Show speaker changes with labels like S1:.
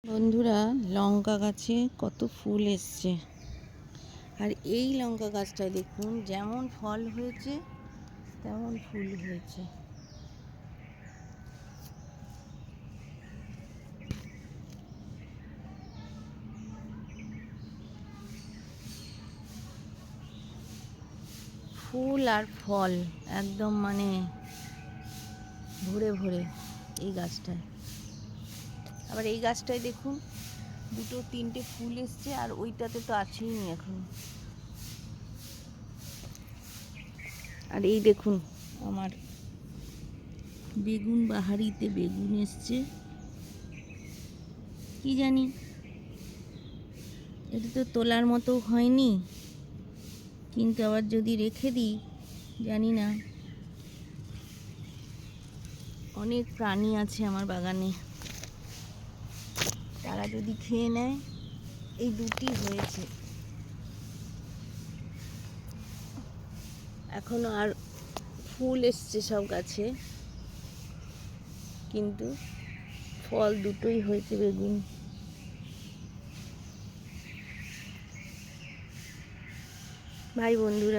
S1: বন্ধুরা, লঙ্কা গাছে কত ফুল এসছে। আর এই লঙ্কা গাছটায় দেখুন, যেমন ফল হয়েছে তেমন ফুল হয়েছে। ফুল আর ফল একদম ভরে ভরে এই গাছটায়। আবার এই গাছটায় দেখুন, দুটো তিনটে ফুল এসছে, আর ওইটাতে তো আছেই নি এখন। আর এই দেখুন, আমার বেগুন বাহারিতে বেগুন এসছে। কি জানি, এটা তো তোলার মতো হয়নি, কিন্তু আবার যদি রেখে দিই, জানি না। অনেক প্রাণী আছে আমার বাগানে, তারা যদি খেয়ে নেয়। এই দুটি হয়েছে, এখনো আর ফুল এসছে সব গাছে, কিন্তু ফল দুটোই হয়েছে বেগুন। ভাই বন্ধুরা।